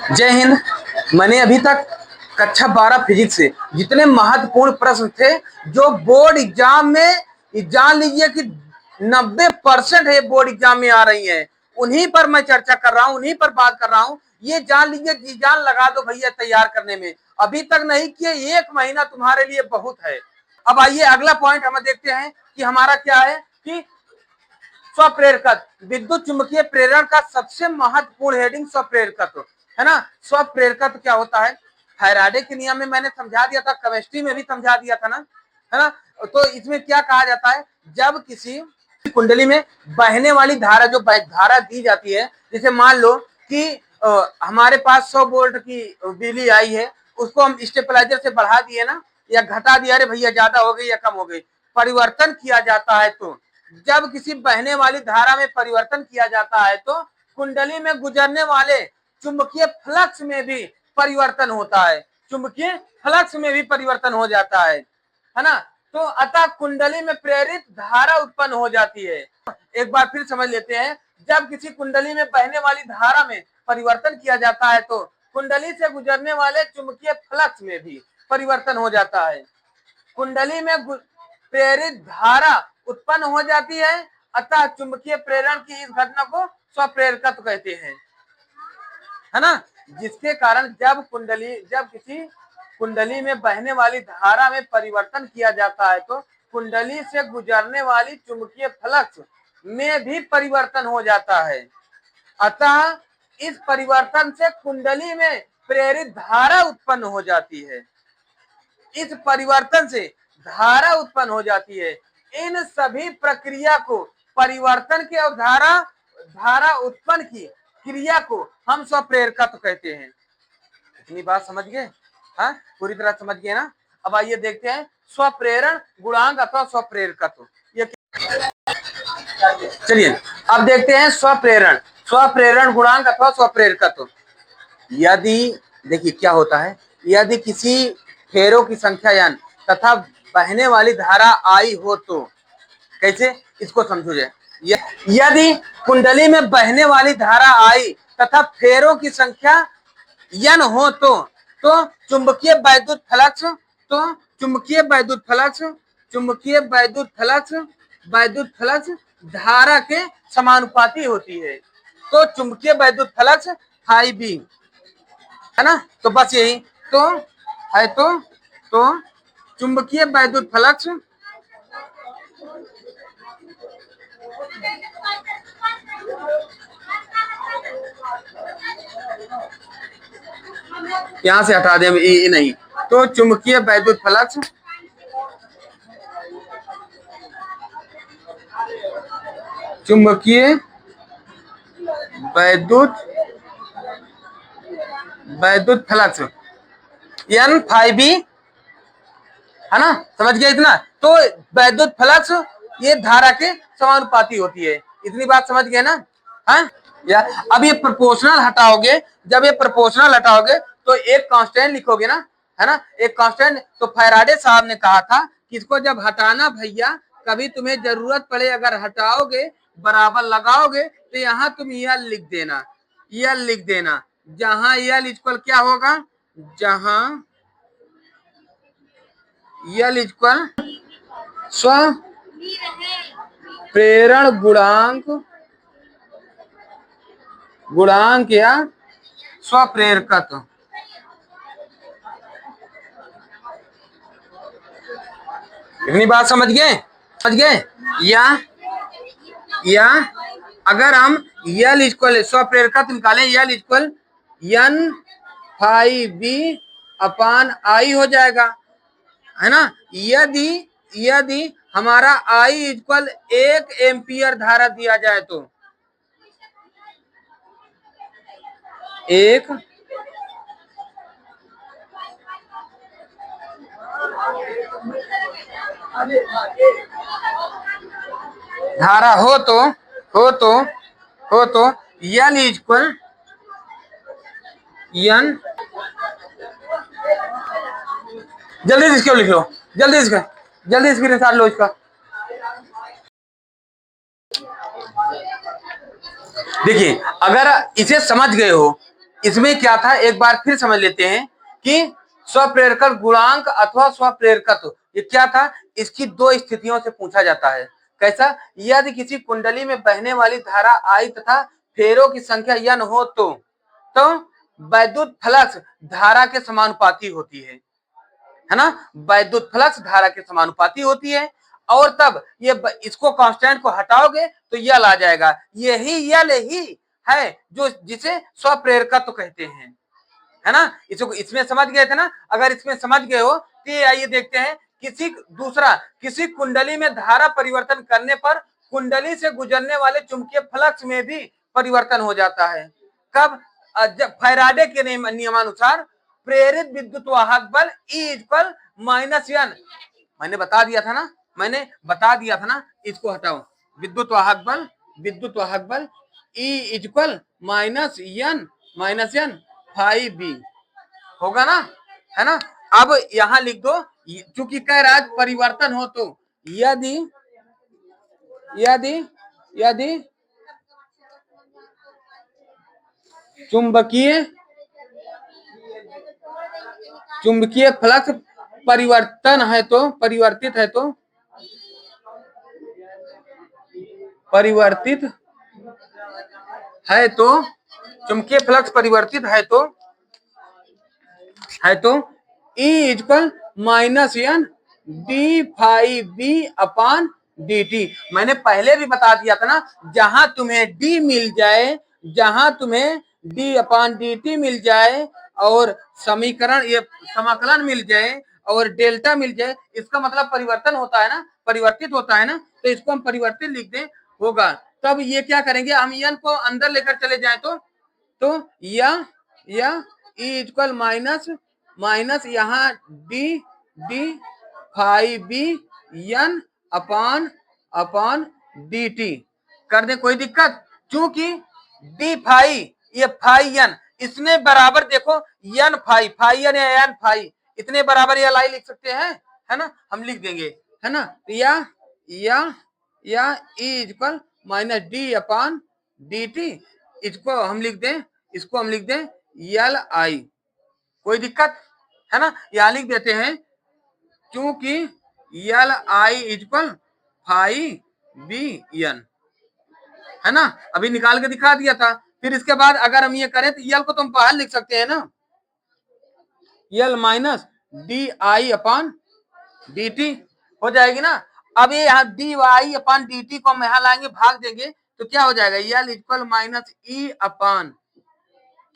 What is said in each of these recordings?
जय हिंद। मैंने अभी तक कक्षा 12 फिजिक्स से जितने महत्वपूर्ण प्रश्न थे जो बोर्ड एग्जाम में जान लीजिए कि 90% है बोर्ड एग्जाम में आ रही हैं, उन्हीं पर मैं चर्चा कर रहा हूं, उन्हीं पर बात कर रहा हूं। ये जान लीजिए जी जान लगा दो भैया तैयार करने में। अभी तक नहीं किए, 1 महीना तुम्हारे लिए बहुत है। अब आइए अगला पॉइंट हम देखते हैं कि हमारा क्या है कि स्वप्रेरकत्व, विद्युत चुंबकीय प्रेरण का सबसे महत्वपूर्ण हेडिंग स्वप्रेरकत्व है ना। स्वप्रेरकत्व क्या होता है? फैराडे के नियम में मैंने समझा दिया था, केमिस्ट्री में भी समझा दिया था ना, है ना। तो इसमें क्या कहा जाता है, जब किसी कुंडली में बहने वाली धारा, जो धारा दी जाती है, जैसे मान लो कि हमारे पास 100 वोल्ट की बिजली आई है, उसको हम स्टेबलाइजर से बढ़ा दिए ना, या घटा दिया, अरे भैया ज्यादा हो गई या कम हो गई, परिवर्तन किया जाता है। तो जब किसी बहने वाली धारा में परिवर्तन किया जाता है तो कुंडली में गुजरने वाले चुंबकीय फ्लक्स में भी परिवर्तन होता है, चुंबकीय फ्लक्स में भी परिवर्तन हो जाता है ना। तो अतः कुंडली में प्रेरित धारा उत्पन्न हो जाती है। एक बार फिर समझ लेते हैं, जब किसी कुंडली में बहने वाली धारा में परिवर्तन किया जाता है तो कुंडली से गुजरने वाले चुंबकीय फ्लक्स में भी परिवर्तन हो जाता है। कुंडली में प्रेरित धारा उत्पन्न हो जाती है, अतः चुंबकीय प्रेरण की इस घटना को स्वप्रेरकत्व कहते हैं, है ना। जिसके कारण जब किसी कुंडली में बहने वाली धारा में परिवर्तन किया जाता है तो कुंडली से गुजरने वाली चुंबकीय फ्लक्स में भी परिवर्तन हो जाता है। अतः इस परिवर्तन से कुंडली में प्रेरित धारा उत्पन्न हो जाती है। इस परिवर्तन से धारा उत्पन्न हो जाती है। इन सभी प्रक्रिया को, परिवर्तन के और धारा उत्पन्न की क्रिया को हम स्वप्रेरकत्व कहते हैं। इतनी बात समझ गए? हाँ, पूरी तरह समझ गए ना। अब आइए देखते हैं स्वप्रेरण गुणांक अथवा स्वप्रेरकत्व ये। चलिए अब देखते हैं स्वप्रेरण गुणांक अथवा स्वप्रेरकत्व। यदि देखिए क्या होता है, यदि किसी फेरों की संख्या n तथा बहने वाली धारा I हो तो कैसे, इसको समझो। यदि कुंडली में बहने वाली धारा I तथा फेरों की संख्या n हो तो चुंबकीय वैद्युत फ्लक्स धारा के समानुपाती होती है। तो चुंबकीय वैद्युत फ्लक्स फाई बी, है ना। तो बस यही तो है। तो चुंबकीय वैद्युत फ्लक्स यहां से हटा दे, ये नहीं। तो चुंबकीय वैद्युत फ्लक्स वैद्युत फ्लक्स एन फाई बी, है ना। समझ गया इतना। तो वैद्युत फ्लक्स ये धारा के समानुपाती होती है। इतनी बात समझ गए ना। हाँ, या अब ये प्रोपोर्शनल हटाओगे, जब ये प्रोपोर्शनल हटाओगे तो एक कांस्टेंट लिखोगे ना, है ना, एक कांस्टेंट। तो फैराडे साहब ने कहा था कि इसको जब हटाना भैया, कभी तुम्हें जरूरत पड़े, अगर हटाओगे बराबर लगाओगे तो यहाँ तुम यल लिख देना, जहां यल इक्वल क्या होगा, जहां यल इक्वल स्व प्रेरण गुणांक या स्वप्रेरकत्व। इतनी बात समझ गए या अगर हम यल इक्वल स्वप्रेरकत्व निकालें, यल इक्वल एन फाई बी अपान आई हो जाएगा, है ना। यदि हमारा आई इक्वल 1 एम्पियर धारा दिया जाए तो 1 धारा हो तो यल इक्वल एन, जल्दी इसको लिख लो, जल्दी स्क्रीनशॉट लो इसका। देखिए अगर इसे समझ गए हो, इसमें क्या था, एक बार फिर समझ लेते हैं कि स्वप्रेरकत्व गुणांक अथवा स्वप्रेरकत्व ये क्या था। इसकी दो स्थितियों से पूछा जाता है। कैसा, यदि किसी कुंडली में बहने वाली धारा आई तथा फेरों की संख्या n हो तो वैद्युत फ्लक्स धारा के समानुपाती होती है ना, वैद्युत फ्लक्स धारा के समानुपाती होती है। और तब ये इसको कांस्टेंट को हटाओगे तो यल आ जाएगा। यही यल ही है जो जिसे स्वप्रेरकत्व कहते हैं, है ना। इसको इसमें समझ गए थे ना। अगर इसमें समझ गए हो तो आइए देखते हैं किसी कुंडली में धारा परिवर्तन करने पर कुंडली से गुजरने वाले चुंबकीय फ्लक्स में भी परिवर्तन हो जाता है। कब, जब फैराडे के नियमानुसार प्रेरित विद्युत वाहक बल E इक्वल -n, मैंने बता दिया था ना, इसको हटाओ, विद्युत वाहक बल E equal -n phi B होगा ना, है ना। अब यहां लिख दो, चूंकि कह रहा है परिवर्तन हो तो यदि चुंबकीय फ्लक्स परिवर्तित है तो चुंबकीय फ्लक्स परिवर्तित है तो E equal -n d phi B upon d t. मैंने पहले भी बता दिया था ना, जहां तुम्हें D मिल जाए, जहां तुम्हें D अपान डी टी मिल जाए और समीकरण ये समाकलन मिल जाए और डेल्टा मिल जाए, इसका मतलब परिवर्तन होता है ना, परिवर्तित होता है ना, तो इसको हम परिवर्तित लिख दें होगा। तब ये क्या करेंगे, हम n को अंदर लेकर चले जाए तो या E इक्वल माइनस यहाँ डी फाई बी n अपान डी टी कर दे, कोई दिक्कत। क्योंकि डी फाई ये फाई n इसने बराबर देखो n फाई n या n फाई इतने बराबर ये लाई लिख सकते हैं, है ना, हम लिख देंगे, है ना। या E इक्वल माइनस डी अपान डी टी, इसको हम लिख दें यल आई, कोई दिक्कत है ना। यहां लिख देते हैं क्योंकि यल I equal phi B N, है ना। अभी निकाल के दिखा दिया था। फिर इसके बाद अगर हम ये करें तो यल को तुम बाहर लिख सकते हैं ना, L minus d I upon d t हो जाएगी ना। अब ये यहाँ d I upon d t को हम यहाँ लाएंगे, भाग देंगे तो क्या हो जाएगा, यल इक्वल माइनस ई अपान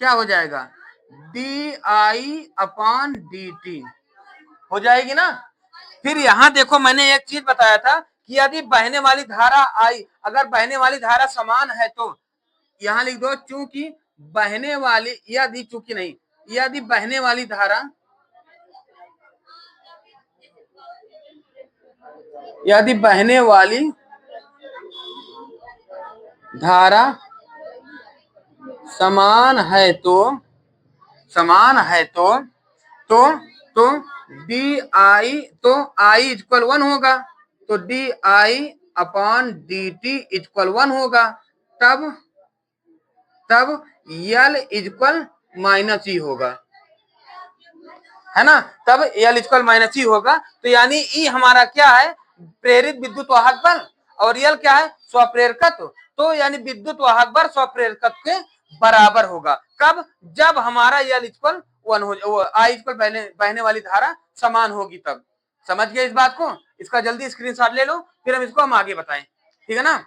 क्या हो जाएगा, D I upon d t हो जाएगी ना। फिर यहां देखो मैंने एक चीज बताया था कि यदि बहने वाली धारा आई, अगर बहने वाली धारा समान है तो यहां लिख दो चूंकि बहने वाली, यदि बहने वाली धारा समान है तो डी आई तो आई इक्वल 1 होगा, तो D I upon d T equal 1 होगा। तब यल इक्वल माइनस ई होगा, है ना। तब यल इक्वल माइनस ई होगा। तो यानी ई हमारा क्या है, प्रेरित विद्युत वाहक बल, और यल क्या है, स्वप्रेरकत्व। तो यानी विद्युत वाहक बल स्वप्रेरकत्व के बराबर होगा। कब, जब हमारा यल इक्वल 1 हो, आई इक्वल बहने वाली धारा समान होगी तब। समझ गए इस बात को। इसका जल्दी स्क्रीनशॉट ले लो, फिर हम इसको आगे बताएं, ठीक है ना।